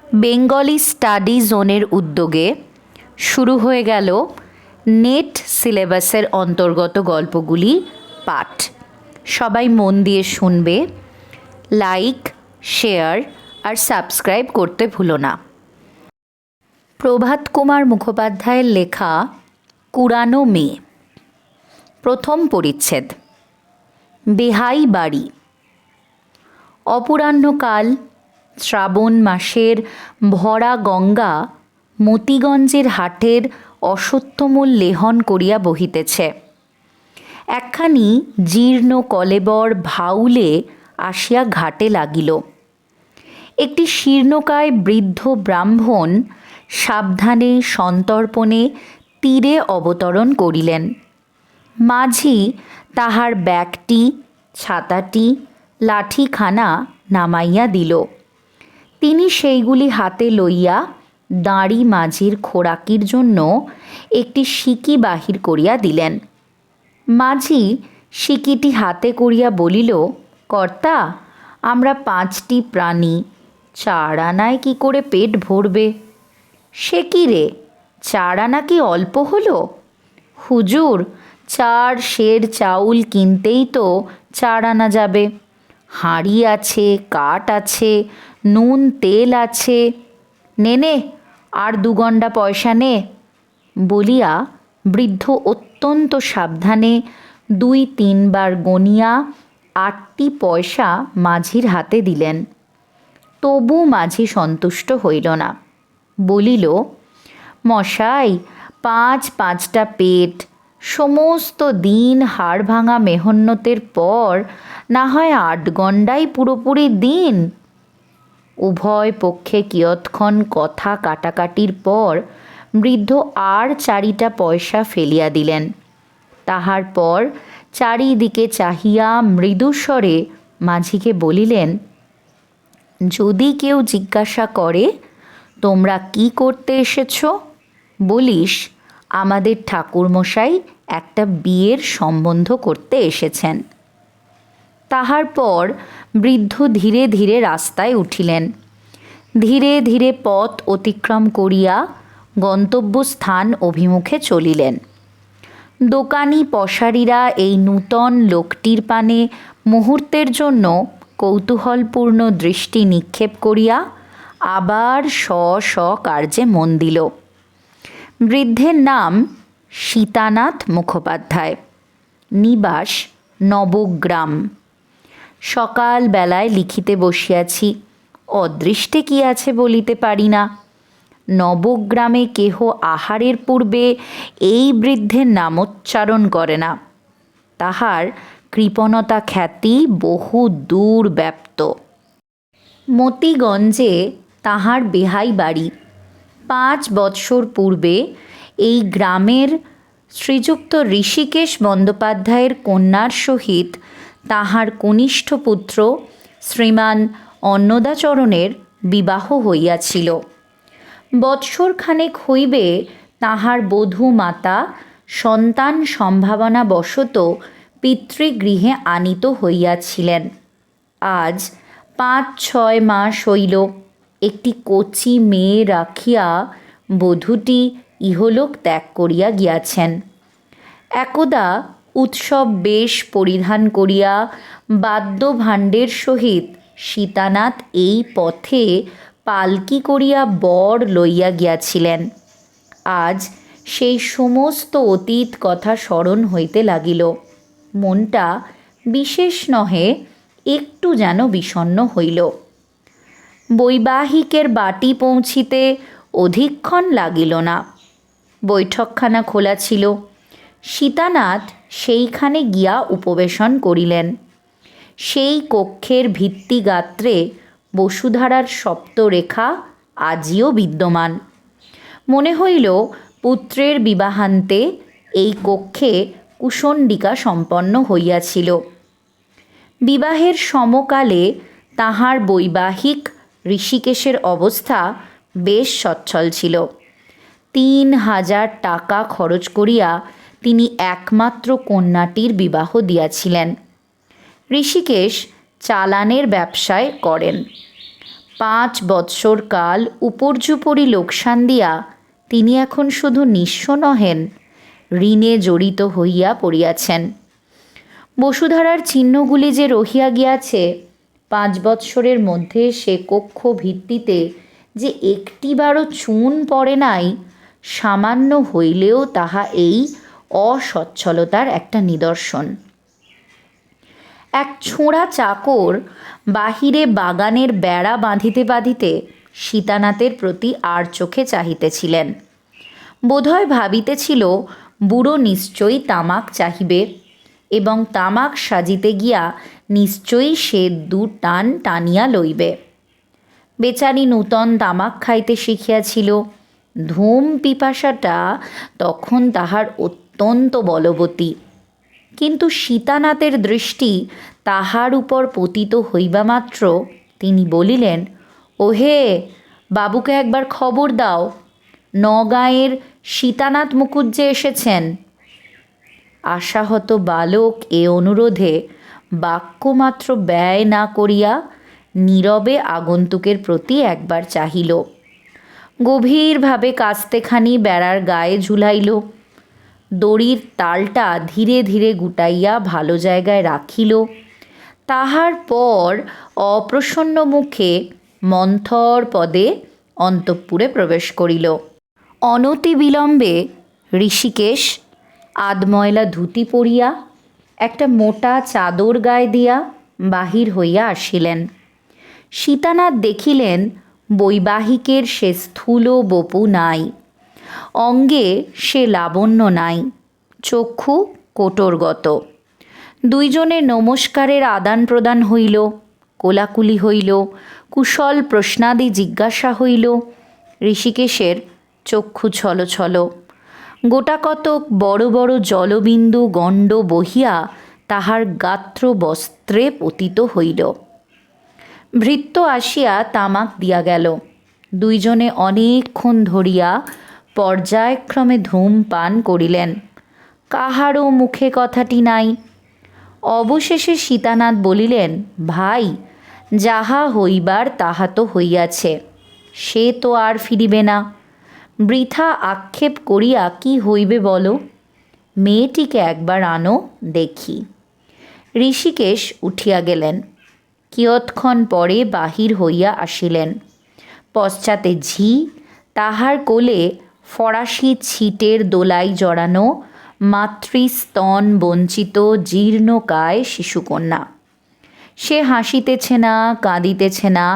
Bengali study জোনের উদ্যোগে শুরু হয়ে গেল নেট সিলেবাসের অন্তর্গত গল্পগুলি পাঠ। সবাই মন দিয়ে শুনবে। লাইক, শেয়ার আর সাবস্ক্রাইব করতে ভুলো না। প্রভাত কুমার মুখোপাধ্যায়ের লেখা কুড়ানো মেয়ে। প্রথম পরিচ্ছেদ। বেহাই বাড়ি। অপরাহ্নকাল, শ্রাবণ মাসের ভরা গঙ্গা মতিগঞ্জের হাটের অশ্বত্থমূল লেহন করিয়া বহিতেছে। একখানি জীর্ণ কলেবর ভাউলে আসিয়া ঘাটে লাগিল। একটি শীর্ণকায় বৃদ্ধ ব্রাহ্মণ সাবধানে সন্তর্পণে তীরে অবতরণ করিলেন। মাঝি তাহার ব্যাগটি, ছাতাটি, লাঠিখানা নামাইয়া দিল। তিনি সেইগুলি হাতে লইয়া দাঁড়ি মাঝির খোরাকির জন্য একটি সিকি বাহির করিয়া দিলেন। মাঝি সিকিটি হাতে করিয়া বলিল, কর্তা, আমরা 5টি প্রাণী, 4 আনায় কি করে পেট ভরবে? সে কি রে, 4 আনা কি অল্প হলো? হুজুর, 4 সের চাউল কিনতেই তো 4 আনা যাবে। হাঁড়ি আছে, কাঠ আছে, নুন তেল আছে। নে নে, আর 2 গন্ডা পয়সা নে। বলিয়া বৃদ্ধ অত্যন্ত সাবধানে 2-3 বার গনিয়া 8টি পয়সা মাঝির হাতে দিলেন। তবু মাঝি সন্তুষ্ট হইল না। বলিল, মশাই, 5-5টা পেট, সমস্ত দিন হাড় ভাঙা মেহন্নতের পর না হয় 8 গন্ডাই পুরোপুরি দিন। উভয় পক্ষে কিয়ৎক্ষণ কথা কাটাকাটির পর বৃদ্ধ আর 4টা পয়সা ফেলিয়া দিলেন। তাহার পর চারিদিকে চাহিয়া মৃদুস্বরে মাঝিকে বলিলেন, যদি কেউ জিজ্ঞাসা করে তোমরা কি করতে এসেছ, বলিস আমাদের ঠাকুরমশাই একটা বিয়ের সম্বন্ধ করতে এসেছেন। তাহার পর বৃদ্ধ ধীরে ধীরে রাস্তায় উঠিলেন। ধীরে ধীরে পথ অতিক্রম করিয়া গন্তব্যস্থান অভিমুখে চলিলেন। দোকানি পশারিরা এই নূতন লোকটির পানে মুহূর্তের জন্য কৌতূহলপূর্ণ দৃষ্টি নিক্ষেপ করিয়া আবার স্ব কার্যে মন দিল। বৃদ্ধের নাম সীতানাথ মুখোপাধ্যায়, নিবাস নবগ্রাম। সকাল বেলায় লিখিতে বসিয়াছি, অদৃষ্টে কি আছে বলিতে পারি না। নবগ্রামে কেহ আহারের পূর্বে এই বৃদ্ধের নামোচ্চারণ করে না। তাহার কৃপণতা খ্যাতি বহু দূর ব্যাপ্ত। মতিগঞ্জে তাহার বেহাই বাড়ি। 5 বৎসর পূর্বে এই গ্রামের শ্রীযুক্ত ঋষিকেশ বন্দ্যোপাধ্যায়ের কন্যার সহিত তাহার কনিষ্ঠ পুত্র শ্রীমান অন্নদাচরণের বিবাহ হইয়াছিল। বৎসরখানেক হইবে তাহার বধূ মাতা সন্তান সম্ভাবনা বশত পিতৃগৃহে আনীত হইয়াছিলেন। আজ 5-6 মাস হইল একটি কচি মেয়ে রাখিয়া বধূটি ইহলোক ত্যাগ করিয়া গিয়াছেন। একদা উৎসব বেশ পরিধান করিয়া বাদ্যভাণ্ডের সহিত সীতানাথ এই পথে পালকি করিয়া বর লইয়া গিয়াছিলেন। আজ সেই সমস্ত অতীত কথা স্মরণ হইতে লাগিল। মনটা বিশেষ নহে, একটু যেন বিষণ্ণ হইল। বৈবাহিকের বাটি পৌঁছিতে অধিকক্ষণ লাগিল না। বৈঠকখানা খোলা ছিল। সীতানাথ সেইখানে গিয়া উপবেশন করিলেন। সেই কক্ষের ভিত্তিগাত্রে বসুধারার সপ্তরেখা আজিও বিদ্যমান। মনে হইল পুত্রের বিবাহান্তে এই কক্ষে কুশণ্ডিকা সম্পন্ন হইয়াছিল। বিবাহের সমকালে তাহার বৈবাহিক ঋষিকেশের অবস্থা বেশ সচ্ছল ছিল। 3000 টাকা খরচ করিয়া তিনি একমাত্র কন্যাটির বিবাহ দিয়াছিলেন। ঋষিকেশ চালানের ব্যবসায় করেন। 5 বৎসর কাল উপর্যুপরি লোকসান দিয়া তিনি এখন শুধু নিঃস্ব নহেন, ঋণে জড়িত হইয়া পড়িয়াছেন। বসুধারার চিহ্নগুলি যে রহিয়া গিয়াছে, 5 বৎসরের মধ্যে সে কক্ষ ভিত্তিতে যে একটিবারও চুন পড়ে নাই, সামান্য হইলেও তাহা এই অসচ্ছলতার একটা নিদর্শন। এক ছোঁড়া চাকর বাহিরে বাগানের বেড়া বাঁধিতে বাঁধিতে সীতানাথের প্রতি আর চোখে চাহিতেছিলেন। বোধহয় ভাবিতেছিল বুড়ো নিশ্চয়ই তামাক চাহিবে এবং তামাক সাজিতে গিয়া নিশ্চয়ই সে 2 টান টানিয়া লইবে। বেচারি নূতন তামাক খাইতে শিখিয়াছিল, ধূম পিপাসাটা তখন তাহার অত্যন্ত বলবতী। কিন্তু সীতানাথের দৃষ্টি তাহার উপর পতিত হইবা মাত্র তিনি বলিলেন, ওহে, বাবুকে একবার খবর দাও, নগাঁয়ের সীতানাথ মুখুজ্জে এসেছেন। আশাহত বালক এ অনুরোধে বাক্যমাত্র ব্যয় না করিয়া নীরবে আগন্তুকের প্রতি একবার চাহিল। গভীরভাবে কাস্তেখানি বেড়ার গায়ে ঝুলাইল, দড়ির তালটা ধীরে ধীরে গুটাইয়া ভালো জায়গায় রাখিল। তাহার পর অপ্রসন্ন মুখে মন্থর পদে অন্তঃপুরে প্রবেশ করিল। অনতি বিলম্বে ঋষিকেশ আধময়লা ধুতি পরিয়া একটা মোটা চাদর গায়ে দিয়া বাহির হইয়া আসিলেন। সীতানাথ দেখিলেন বৈবাহিকের সে স্থূল বপু নাই, অঙ্গে সে লাবণ্য নাই, চক্ষু কোটরগত। দুইজনের নমস্কারের আদান প্রদান হইল, কোলাকুলি হইল, কুশল প্রশ্নাদি জিজ্ঞাসা হইল। ঋষিকেশের চক্ষু ছলছল, গোটাকতক বড় বড় জলবিন্দু গণ্ড বহিয়া তাহার গাত্র বস্ত্রে পতিত হইল। ভৃত্য আসিয়া তামাক দিয়া গেল। দুইজনে অনেকক্ষণ ধরিয়া পর্যায়ক্রমে ধূমপান করিলেন। কাহারও মুখে কথাটি নাই। অবশেষে সীতানাথ বলিলেন, ভাই, যাহা হইবার তাহা তো হইয়াছে, সে তো আর ফিরিবে না। বৃথা আক্ষেপ করিয়া কি হইবে বলো? মেয়েটিকে একবার আনো দেখি। ঋষিকেশ উঠিয়া গেলেন। কিয়ৎক্ষণ পরে বাহির হইয়া আসিলেন। পশ্চাতে ঝি, তাহার কোলে ফরাসি ছিটের দোলাই জড়ানো মাতৃস্তন বঞ্চিত জীর্ণকায় শিশুকন্যা। সে হাসিতেছে না, কাঁদিতেছে না,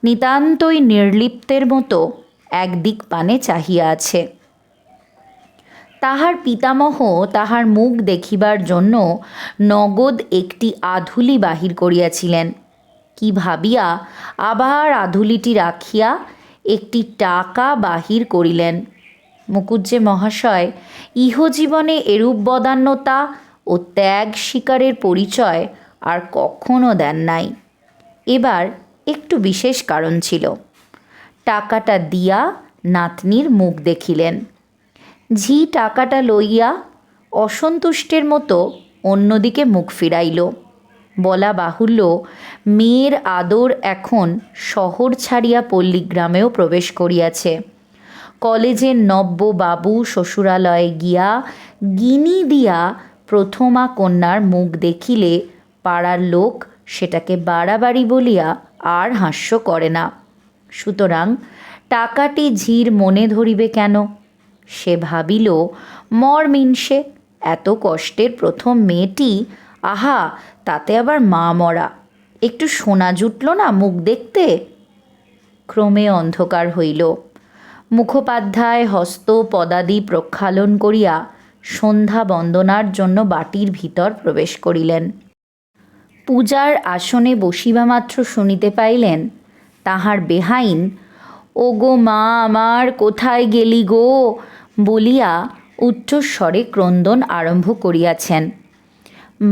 নিতান্তই নির্লিপ্তের মতো একদিক পানে চাহিয়া আছে। তাহার পিতামহ তাহার মুখ দেখিবার জন্য নগদ একটি আধুলি বাহির করিয়াছিলেন। কি ভাবিয়া আবার আধুলিটি রাখিয়া একটি টাকা বাহির করিলেন। মুকুজ্জে মহাশয় ইহজীবনে এরূপ বদান্যতা ও ত্যাগ স্বীকারের পরিচয় আর কখনো দেন নাই। এবার একটু বিশেষ কারণ ছিল। টাকাটা দিয়া নাতনির মুখ দেখিলেন। ঝি টাকাটা লইয়া অসন্তুষ্টের মতো অন্যদিকে মুখ ফিরাইল। বলা বাহুল্য, মেয়ের আদর এখন শহর ছাড়িয়া পল্লীগ্রামেও প্রবেশ করিয়াছে। কলেজের নব্য বাবু শ্বশুরালয়ে গিয়া গিনি দিয়া প্রথমা কন্যার মুখ দেখিলে পাড়ার লোক সেটাকে বাড়াবাড়ি বলিয়া আর হাস্য করে না। সুতরাং টাকাটি ঝির মনে ধরিবে কেন? সে ভাবিল, মর মিনসে, এত কষ্টের প্রথম মেয়েটি, আহা, তাতে আবার মা মরা, একটু সোনা জুটল না মুখ দেখতে। ক্রমে অন্ধকার হইল। মুখোপাধ্যায় হস্ত পদাদি প্রক্ষালন করিয়া সন্ধ্যা বন্দনার জন্য বাটির ভিতর প্রবেশ করিলেন। পূজার আসনে বসিবা মাত্র শুনিতে পাইলেন তাহার বেহাইন, ও গো মা আমার, কোথায় গেলি গো বলিয়া উচ্চস্বরে ক্রন্দন আরম্ভ করিয়াছেন।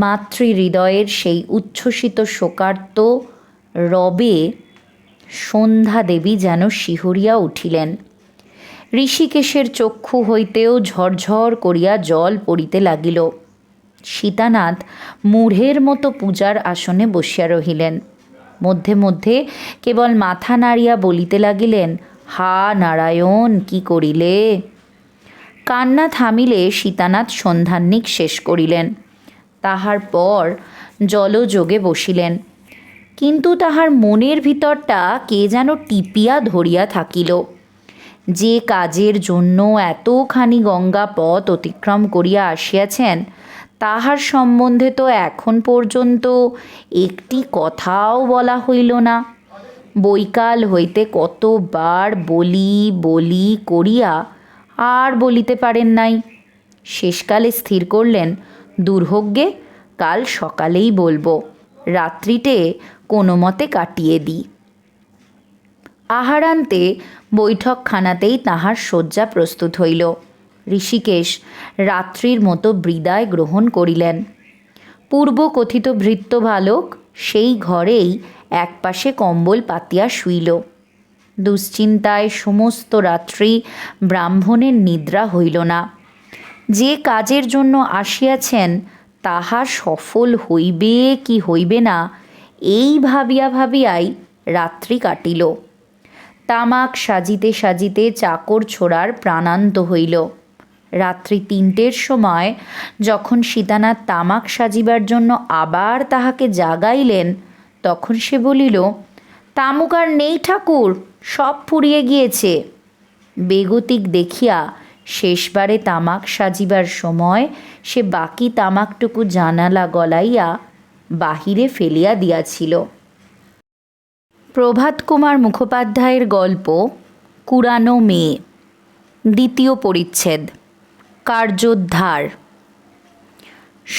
মাতৃহৃদয়ের সেই উচ্ছ্বসিত শোকার্ত রবে সন্ধ্যা দেবী যেন শিহরিয়া উঠিলেন। ঋষিকেশের চক্ষু হইতেও ঝরঝর করিয়া জল পড়িতে লাগিল। সীতানাথ মূঢ়ের মতো পূজার আসনে বসিয়া রহিলেন। মধ্যে মধ্যে কেবল মাথা নাড়িয়া বলিতে লাগিলেন, হা নারায়ণ, কি করিলে? কান্না থামিলে সীতানাথ সন্ধ্যাহ্নিক শেষ করিলেন। তাহার পর জলযোগে বসিলেন, কিন্তু তাহার মনের ভিতরটা কে যেন টিপিয়া ধরিয়া থাকিল। যে কাজের জন্য এতখানি গঙ্গা পথ অতিক্রম করিয়া আসিয়াছেন, তাহার সম্বন্ধে তো এখন পর্যন্ত একটি কথাও বলা হইল না। বৈকাল হইতে কতবার বলি বলি করিয়া আর বলিতে পারেন নাই। শেষকালে স্থির করলেন, দুর্ভোগ্যে কাল সকালেই বলবো, রাত্রিতে কোনো মতে কাটিয়ে দিই। আহারান্তে বৈঠকখানাতেই তাহার শয্যা প্রস্তুত হইল। ঋষিকেশ রাত্রির মতো বিদায় গ্রহণ করিলেন। পূর্ব কথিত ভৃত্য বালক সেই ঘরেই একপাশে কম্বল পাতিয়া শুইল। দুশ্চিন্তায় সমস্ত রাত্রি ব্রাহ্মণের নিদ্রা হইল না। যে কাজের জন্য আসিয়াছেন তাহা সফল হইবে কি হইবে না, এই ভাবিয়া ভাবিয়াই রাত্রি কাটিল। তামাক সাজিতে সাজিতে চাকর ছোড়ার প্রাণান্ত হইল। রাত্রি ৩টের সময় যখন সীতানাথ তামাক সাজিবার জন্য আবার তাহাকে জাগাইলেন, তখন সে বলিল, তামুক আর নেই ঠাকুর, সব ফুরিয়ে গিয়েছে। বেগতিক দেখিয়া শেষবারে তামাক সাজিবার সময় সে বাকি তামাকটুকু জানালা গলাইয়া বাহিরে ফেলিয়া দিয়াছিল। প্রভাত কুমার মুখোপাধ্যায়ের গল্প কুড়ানো মেয়ে, ২য় পরিচ্ছেদ, কার্যোদ্ধার।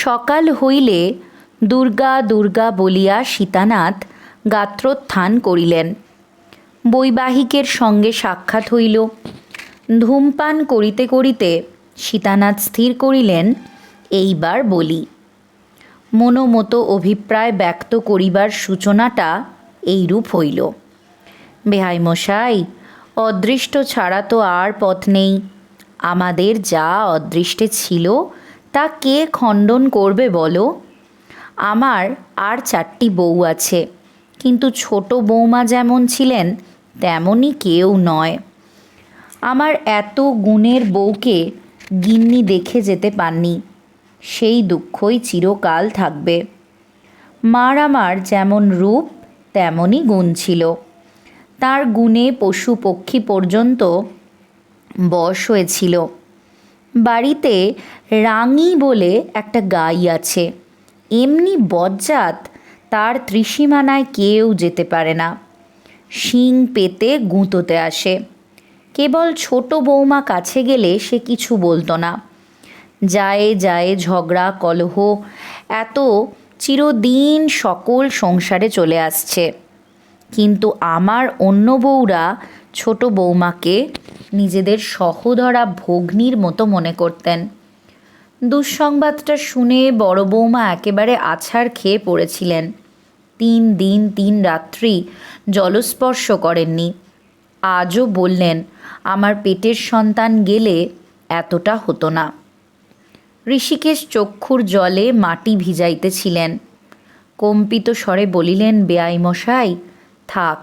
সকাল হইলে দুর্গা দুর্গা বলিয়া সীতানাথ গাত্রোত্থান করিলেন। বৈবাহিকের সঙ্গে সাক্ষাৎ হইল। ধূমপান করিতে করিতে সীতানাথ স্থির করিলেন, এইবার বলি। মনোমতো অভিপ্রায় ব্যক্ত করিবার সূচনাটা এইরূপ হইল। বেহাই মশাই, অদৃষ্ট ছাড়া তো আর পথ নেই। আমাদের যা অদৃষ্টে ছিল তা কে খণ্ডন করবে বলো? আমার আর 4টি বউ আছে, কিন্তু ছোট বৌমা যেমন ছিলেন তেমনই কেউ নয়। আমার এত গুণের বউকে গিন্নি দেখে যেতে পাননি, সেই দুঃখই চিরকাল থাকবে। মার আমার যেমন রূপ তেমনই গুণ ছিল। তার গুণে পশু পক্ষী পর্যন্ত বশ হয়েছিল। বাড়িতে রাঙি বলে একটা গাই আছে, এমনি বজ্জাত, তার ত্রিসীমানায় কেউ যেতে পারে না। শিং পেতে গুঁতোতে আসে। কেবল ছোট বৌমা কাছে গেলে সে কিছু বলতো না। যায় যায় ঝগড়া কলহ, এত চিরদিন সকল সংসারে চলে আসছে। কিন্তু আমার অন্য বউরা ছোট বৌমাকে নিজেদের সহোদরা ভগ্নীর মতো মনে করতেন। দুঃসংবাদটা শুনে বড় বৌমা একেবারে আছাড় খেয়ে পড়েছিলেন। 3 দিন 3 রাত্রি জলস্পর্শ করেননি। আজও বললেন, আমার পেটের সন্তান গেলে এতটা হতো না। ঋষিকেশ চক্ষুর জলে মাটি ভিজাইতেছিলেন। কম্পিত স্বরে বলিলেন, বেয়াই মশাই, থাক,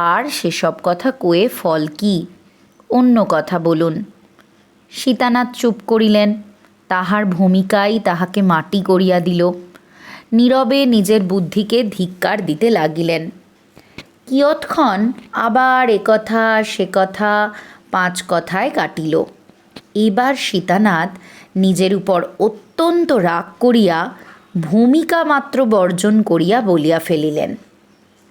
আর সেসব কথা কয়ে ফল কি? অন্য কথা বলুন। সীতানাথ চুপ করিলেন। তাহার ভূমিকাই তাহাকে মাটি করিয়া দিল। নীরবে নিজের বুদ্ধিকে ধিক্কার দিতে লাগিলেন। কিয়ৎক্ষণ আবার একথা সে কথা 5 কথায় কাটিল। এবার সীতানাথ নিজের উপর অত্যন্ত রাগ করিয়া ভূমিকা মাত্র বর্জন করিয়া বলিয়া ফেলিলেন।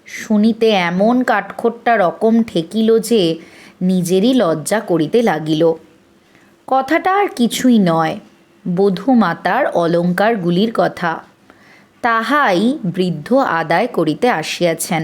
শুনিতে এমন কাঠখোট্টা রকম ঠেকিল যে নিজেরই লজ্জা করিতে লাগিল। কথাটা আর কিছুই নয়, বধূমাতার অলঙ্কারগুলির কথা। তাহাই বৃদ্ধ আদায় করিতে আসিয়াছেন।